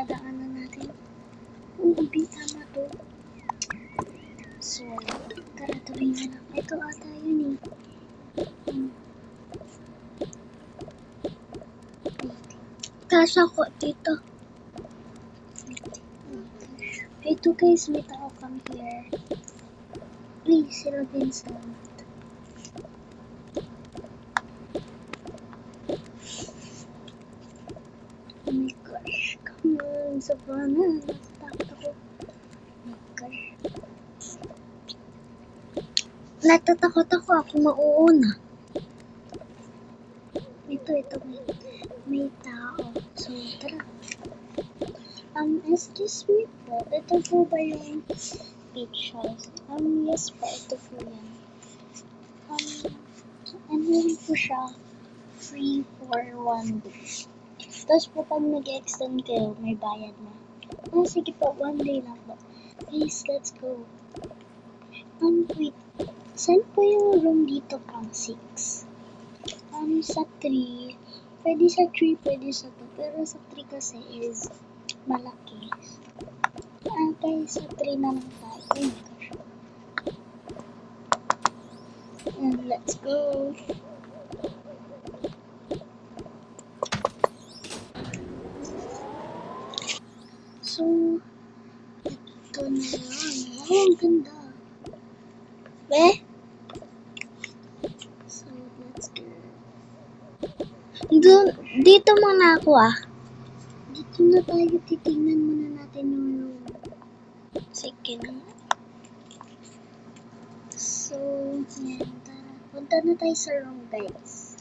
dadaanan natin. B, tama to. So, tara tuloy na lang. Ito ata yun eh. Taas ako dito. Hey, two guys, may tao come here. Please, sila Vincent. Oh my gosh, come on, Savannah. Natatakot ako. Oh my gosh. Natatakot ako mauuna. Ito, may tao. So, tara. Excuse me po. Ito po ba yung beach house? Yes po. Ito po yan. Ano rin po siya? Free for 1 day. Tapos po pag nag-extend kayo, may bayad na. Sige po. 1 day lang po. Please, let's go. Wait. Saan po yung room dito pang 6? Sa 3. Pwede sa 3, pwede sa 2. Pero sa 3 kasi is malaki. Kaya sa 3 na lang tayo. Oh my gosh. And let's go. So, ito na lang. Oh, ang ganda. So, let's go. Dito muna ako Dito na tayo. Titignan muna natin yung room. Sige na. So, yan. Tara. Punta na tayo sa room, guys.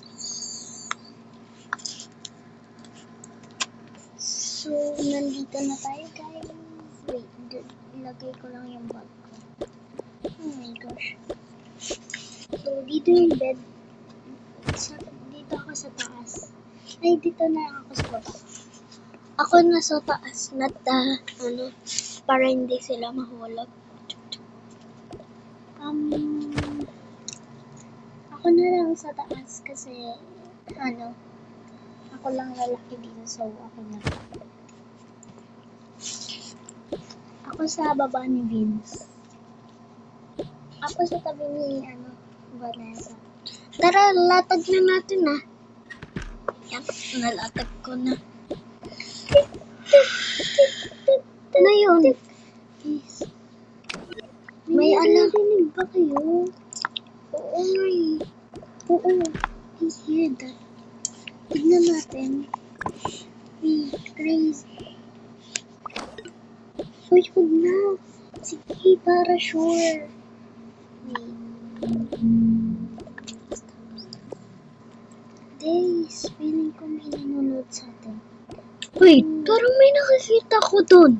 So, nandito na tayo, guys. Wait, ilagay ko lang yung bag ko. Oh my gosh. So, dito yung bed. Dito ako sa taas. Ay, dito na ako sa baba. Ako nasa taas para hindi sila mahulog. Ako na lang sa taas kasi, ako lang lalaki dito, so ako na. Ako sa baba ni Vince. Ako sa tabi ni, Vanessa. Tara, latag na natin Yan, nalatag ko na. Ano yun? Yes. May narinig ba kayo? Oo nga Oo. I hear that. Tignan natin. Crazy. Uy, huwag na. Sige, para sure. Days, feeling ko may nanonood sa atin. Wait, parang may nakikita ko dun.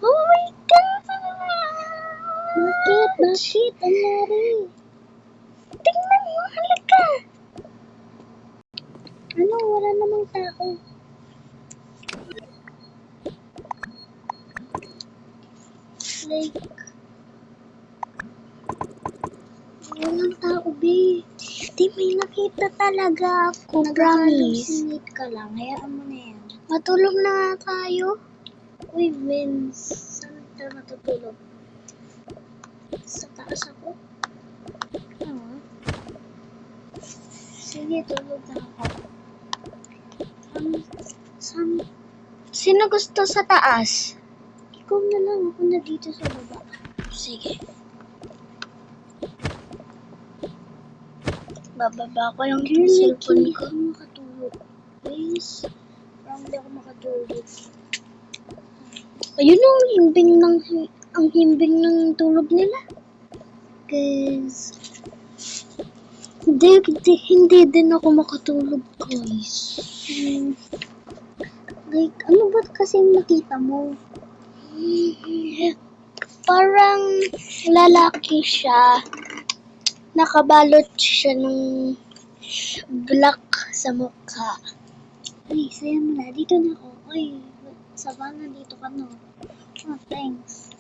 Oh my God! Bakit? Ang nari. Tingnan mo, halika. Wala namang tao. Like, walang tao, babe. Di may nakita talaga ako, promise. Nag-hallucinate ka lang. Hayaan mo na yan. Matulog na nga tayo. Uy, Vince. Saan tayo matutulog? Sa taas ako? Sige, tulog na ako. Sino gusto sa taas? Ikaw na lang. Ako na dito sa baba. Sige. Bababa ko yung cellphone ko. Hindi ako makatulog. Please. Parang hindi ako makatulog. Ayun ang himbing ng tulog nila. Guys. Hindi din ako makatulog, guys. Like, ano ba kasing nakita mo? Parang lalaki siya. Nakabalot siya ng black sa mukha. Ay, saya mo na. Dito na ako. Ay, Savannah, dito ka na. Oh, thanks.